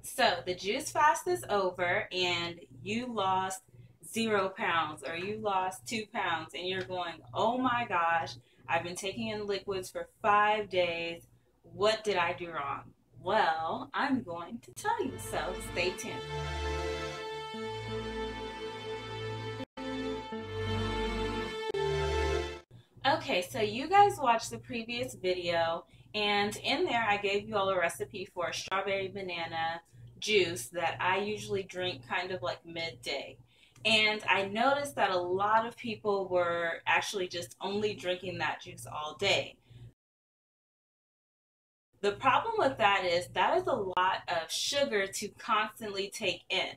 So the juice fast is over and you lost 0 pounds or you lost 2 pounds and you're going, oh my gosh, I've been taking in liquids for 5 days. What did I do wrong? Well, I'm going to tell you, so stay tuned. Okay, so you guys watched the previous video, and in there I gave you all a recipe for a strawberry banana juice that I usually drink kind of like midday. And I noticed that a lot of people were actually just only drinking that juice all day. The problem with that is a lot of sugar to constantly take in.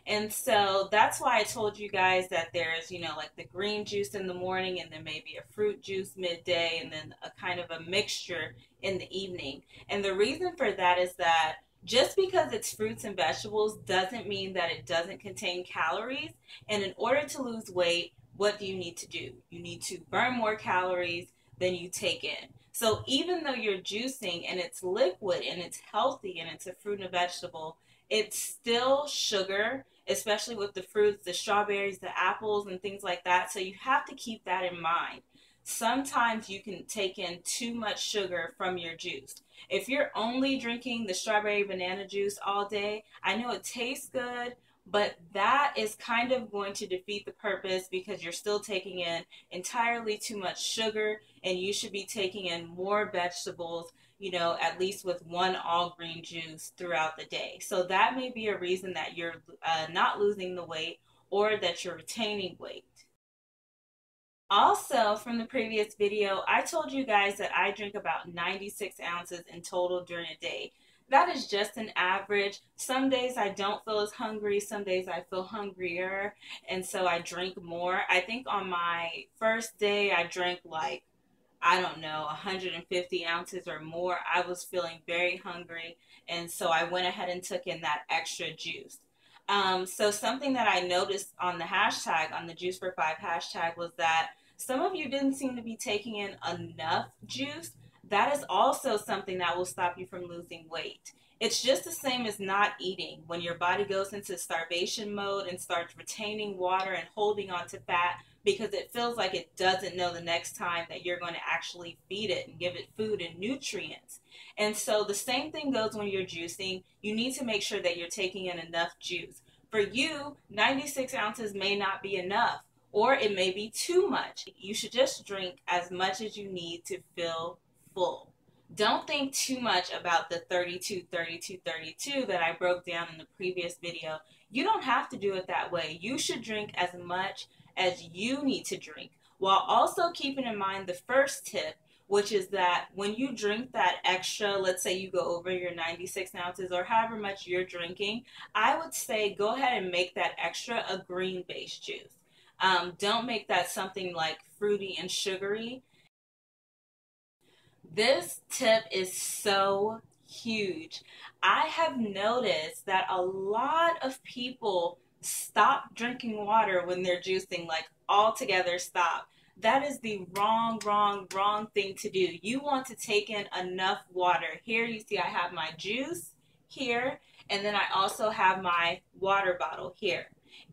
And so that's why I told you guys that there's, like the green juice in the morning and then maybe a fruit juice midday and then a kind of a mixture in the evening. And the reason for that is that just because it's fruits and vegetables doesn't mean that it doesn't contain calories. And in order to lose weight, what do you need to do? You need to burn more calories than you take in. So even though you're juicing and it's liquid and it's healthy and it's a fruit and a vegetable, it's still sugar, especially with the fruits, the strawberries, the apples, and things like that. So you have to keep that in mind. Sometimes you can take in too much sugar from your juice. If you're only drinking the strawberry banana juice all day, I know it tastes good, but that is kind of going to defeat the purpose because you're still taking in entirely too much sugar and you should be taking in more vegetables, at least with one all green juice throughout the day. So that may be a reason that you're not losing the weight or that you're retaining weight. Also, from the previous video, I told you guys that I drink about 96 ounces in total during a day. That is just an average. Some days I don't feel as hungry, some days I feel hungrier, and so I drink more. I think on my first day I drank like, I don't know, 150 ounces or more. I was feeling very hungry, and so I went ahead and took in that extra juice. So something that I noticed on the hashtag, on the Juice for Five hashtag, was that some of you didn't seem to be taking in enough juice. That is also something that will stop you from losing weight. It's just the same as not eating. When your body goes into starvation mode and starts retaining water and holding on to fat because it feels like it doesn't know the next time that you're going to actually feed it and give it food and nutrients. And so the same thing goes when you're juicing. You need to make sure that you're taking in enough juice. For you, 96 ounces may not be enough, or it may be too much. You should just drink as much as you need to feel full. Don't think too much about the 32, 32, 32 that I broke down in the previous video. You don't have to do it that way. You should drink as much as you need to drink, while also keeping in mind the first tip, which is that when you drink that extra, let's say you go over your 96 ounces or however much you're drinking, I would say go ahead and make that extra a green based juice. Don't make that something like fruity and sugary. This tip is so huge. I have noticed that a lot of people stop drinking water when they're juicing, like altogether stop. That is the wrong, wrong, wrong thing to do. You want to take in enough water. Here you see I have my juice here, and then I also have my water bottle here.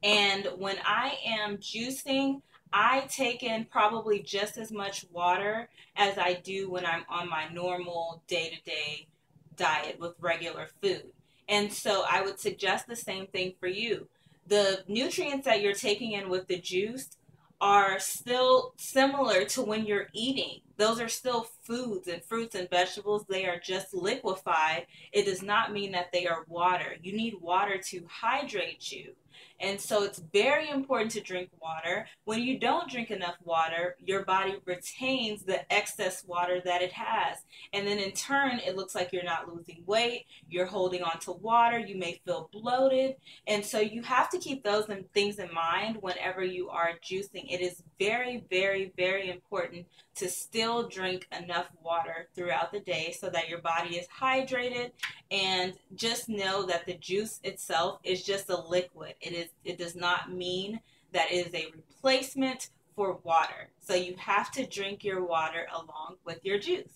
And when I am juicing, I take in probably just as much water as I do when I'm on my normal day-to-day diet with regular food. And so I would suggest the same thing for you. The nutrients that you're taking in with the juice are still similar to when you're eating. Those are still foods and fruits and vegetables. They are just liquefied. It does not mean that they are water. You need water to hydrate you. And so it's very important to drink water. When you don't drink enough water, your body retains the excess water that it has. And then in turn, it looks like you're not losing weight. You're holding on to water. You may feel bloated. And so you have to keep those things in mind whenever you are juicing. It is very, very, very important to still drink enough water throughout the day so that your body is hydrated, and just know that the juice itself is just a liquid. It does not mean that it is a replacement for water. So you have to drink your water along with your juice.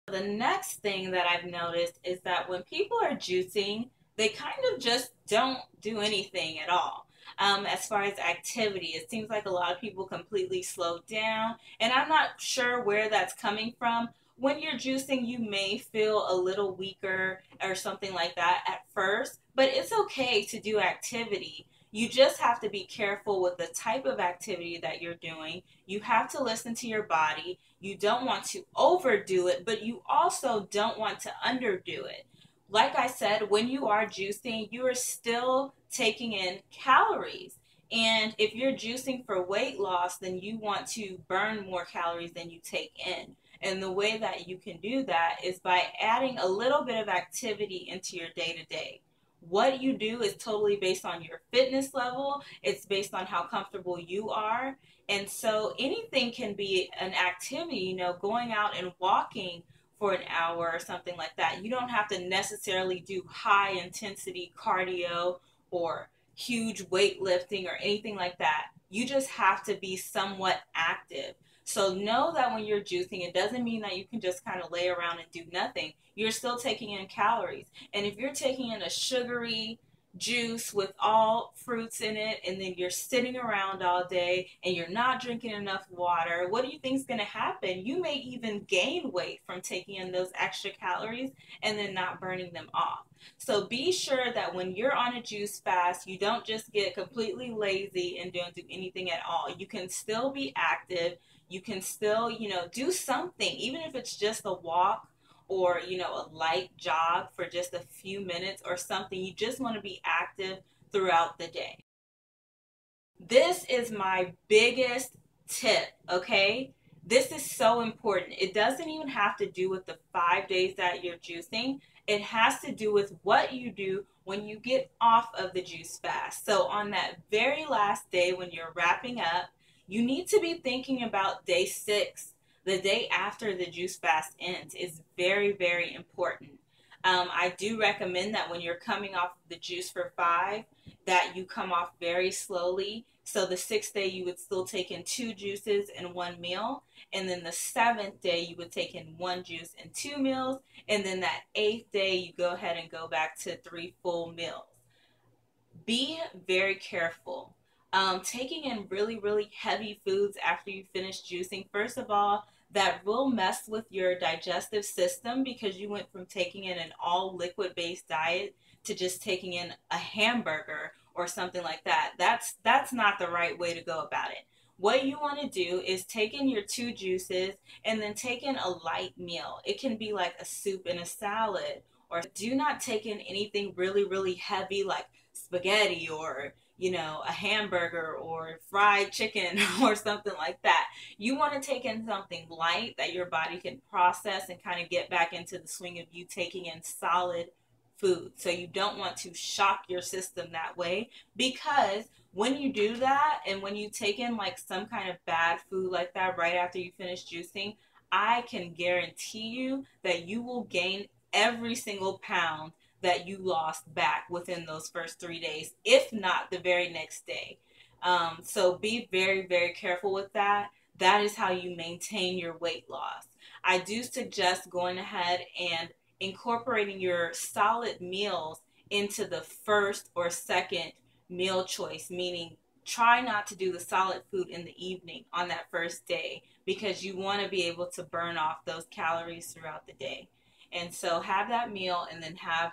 The next thing that I've noticed is that when people are juicing, they kind of just don't do anything at all. As far as activity, it seems like a lot of people completely slow down, and I'm not sure where that's coming from. When you're juicing, you may feel a little weaker or something like that at first, but it's okay to do activity. You just have to be careful with the type of activity that you're doing. You have to listen to your body. You don't want to overdo it, but you also don't want to underdo it. Like I said, when you are juicing, you are still taking in calories. And if you're juicing for weight loss, then you want to burn more calories than you take in. And the way that you can do that is by adding a little bit of activity into your day to day. What you do is totally based on your fitness level, it's based on how comfortable you are. And so anything can be an activity, going out and walking for an hour or something like that. You don't have to necessarily do high intensity cardio or huge weightlifting or anything like that. You just have to be somewhat active. So know that when you're juicing, it doesn't mean that you can just kind of lay around and do nothing. You're still taking in calories. And if you're taking in a sugary juice with all fruits in it, and then you're sitting around all day and you're not drinking enough water, what do you think is going to happen? You may even gain weight from taking in those extra calories and then not burning them off. So be sure that when you're on a juice fast, you don't just get completely lazy and don't do anything at all. You can still be active. You can still, do something, even if it's just a walk or, a light jog for just a few minutes or something. You just want to be active throughout the day. This is my biggest tip, okay? This is so important. It doesn't even have to do with the 5 days that you're juicing. It has to do with what you do when you get off of the juice fast. So on that very last day when you're wrapping up, you need to be thinking about day 6, the day after the juice fast ends. Is very, very important. I do recommend that when you're coming off the juice for 5, that you come off very slowly. So the 6th day you would still take in 2 juices and 1 meal. And then the 7th day you would take in 1 juice and 2 meals. And then that 8th day you go ahead and go back to 3 full meals. Be very careful. Taking in really, really heavy foods after you finish juicing, first of all, that will mess with your digestive system because you went from taking in an all liquid based diet to just taking in a hamburger or something like that. That's not the right way to go about it. What you want to do is take in your 2 juices and then take in a light meal. It can be like a soup and a salad, or do not take in anything really, really heavy like spaghetti or a hamburger or fried chicken or something like that. You want to take in something light that your body can process and kind of get back into the swing of you taking in solid food. So you don't want to shock your system that way, because when you do that and when you take in like some kind of bad food like that right after you finish juicing, I can guarantee you that you will gain every single pound that you lost back within those first 3 days, if not the very next day. So be very, very careful with that. That is how you maintain your weight loss. I do suggest going ahead and incorporating your solid meals into the first or second meal choice, meaning try not to do the solid food in the evening on that first day, because you want to be able to burn off those calories throughout the day. And so have that meal and then have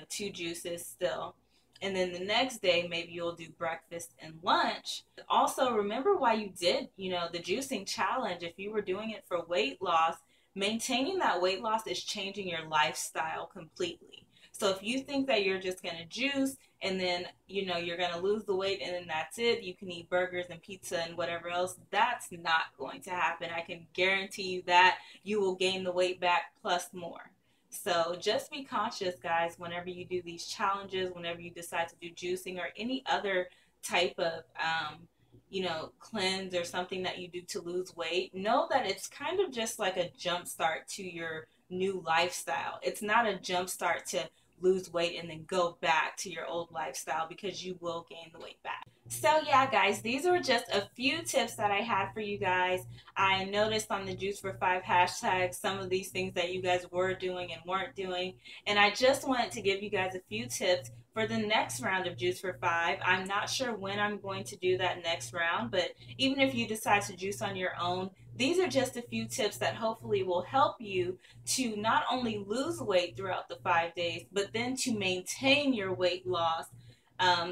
2 juices still. And then the next day, maybe you'll do breakfast and lunch. Also, remember why you did, the juicing challenge. If you were doing it for weight loss, maintaining that weight loss is changing your lifestyle completely. So if you think that you're just going to juice and then, you're going to lose the weight and then that's it, you can eat burgers and pizza and whatever else, that's not going to happen. I can guarantee you that you will gain the weight back plus more. So just be conscious, guys, whenever you do these challenges, whenever you decide to do juicing or any other type of, cleanse or something that you do to lose weight, know that it's kind of just like a jump start to your new lifestyle. It's not a jump start to lose weight and then go back to your old lifestyle, because you will gain the weight back. So yeah, guys, these were just a few tips that I had for you guys. I noticed on the Juice for Five hashtag some of these things that you guys were doing and weren't doing, and I just wanted to give you guys a few tips for the next round of Juice for Five. I'm not sure when I'm going to do that next round, but even if you decide to juice on your own, these are just a few tips that hopefully will help you to not only lose weight throughout the 5 days, but then to maintain your weight loss,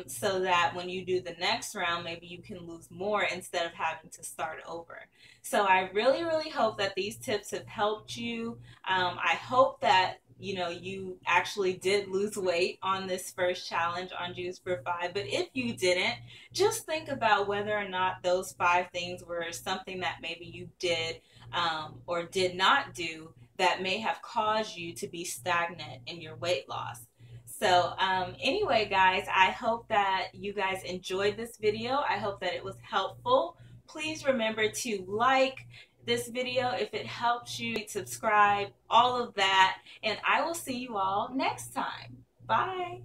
so that when you do the next round, maybe you can lose more instead of having to start over. So I really, really hope that these tips have helped you. I hope that you actually did lose weight on this first challenge on Juice for Five. But if you didn't, just think about whether or not those 5 things were something that maybe you did, or did not do, that may have caused you to be stagnant in your weight loss. So anyway, guys, I hope that you guys enjoyed this video. I hope that it was helpful. Please remember to like this video if it helps you, subscribe, all of that, and I will see you all next time. Bye.